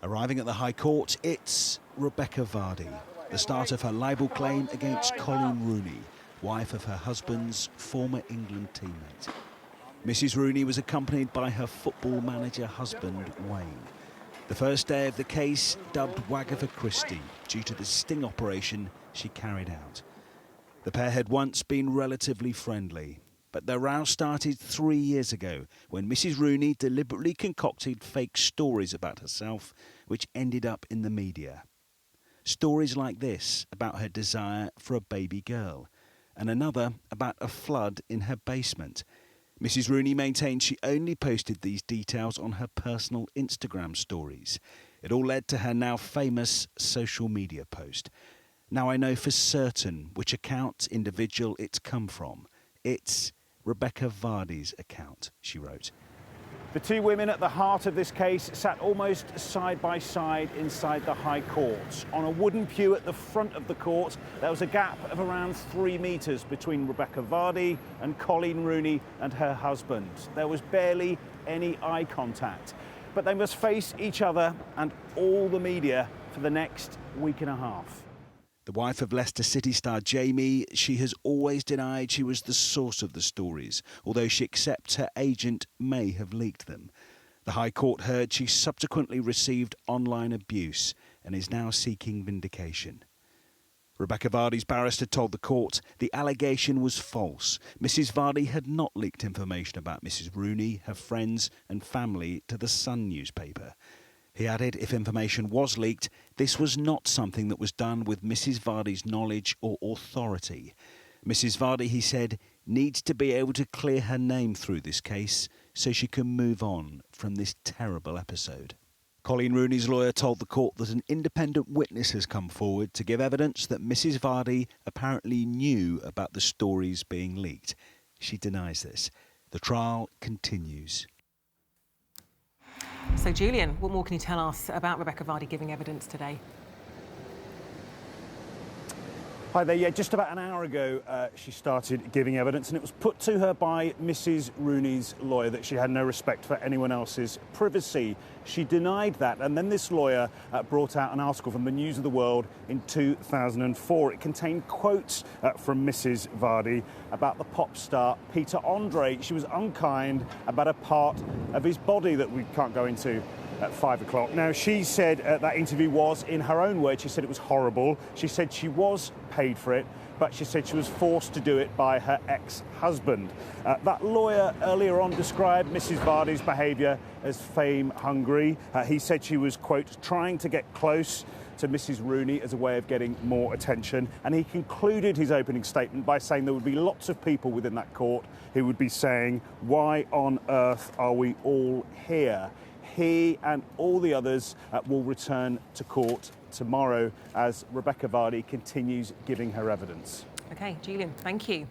Arriving at the High Court, it's Rebekah Vardy, the start of her libel claim against Coleen Rooney, wife of her husband's former England teammate. Mrs Rooney was accompanied by her football manager husband, Wayne. The first day of the case, dubbed Wagatha Christie, due to the sting operation she carried out. The pair had once been relatively friendly, but their row started 3 years ago when Mrs Rooney deliberately concocted fake stories about herself, which ended up in the media. Stories like this about her desire for a baby girl, and another about a flood in her basement. Mrs Rooney maintained she only posted these details on her personal Instagram stories. It all led to her now famous social media post. Now I know for certain which account individual it's come from. It's Rebekah Vardy's account, she wrote. The two women at the heart of this case sat almost side by side inside the High Court. On a wooden pew at the front of the court, there was a gap of around 3 metres between Rebekah Vardy and Coleen Rooney and her husband. There was barely any eye contact, but they must face each other and all the media for the next week and a half. The wife of Leicester City star Jamie, she has always denied she was the source of the stories, although she accepts her agent may have leaked them. The High Court heard she subsequently received online abuse and is now seeking vindication. Rebekah Vardy's barrister told the court the allegation was false. Mrs Vardy had not leaked information about Mrs Rooney, her friends and family to the Sun newspaper. He added if information was leaked, this was not something that was done with Mrs Vardy's knowledge or authority. Mrs Vardy, he said, needs to be able to clear her name through this case so she can move on from this terrible episode. Coleen Rooney's lawyer told the court that an independent witness has come forward to give evidence that Mrs Vardy apparently knew about the stories being leaked. She denies this. The trial continues. So, Julian, what more can you tell us about Rebekah Vardy giving evidence today? Hi there. Yeah, just about an hour ago, she started giving evidence, and it was put to her by Mrs Rooney's lawyer that she had no respect for anyone else's privacy. She denied that, and then this lawyer brought out an article from the News of the World in 2004. It contained quotes from Mrs Vardy about the pop star Peter Andre. She was unkind about a part of his body that we can't go into at 5 o'clock. Now, she said that interview was, in her own words, she said it was horrible. She said she was paid for it, but she said she was forced to do it by her ex-husband. That lawyer earlier on described Mrs Vardy's behaviour as fame-hungry. He said she was, quote, trying to get close to Mrs Rooney as a way of getting more attention. And he concluded his opening statement by saying there would be lots of people within that court who would be saying, why on earth are we all here? He and all the others will return to court tomorrow as Rebekah Vardy continues giving her evidence. OK, Julian, thank you.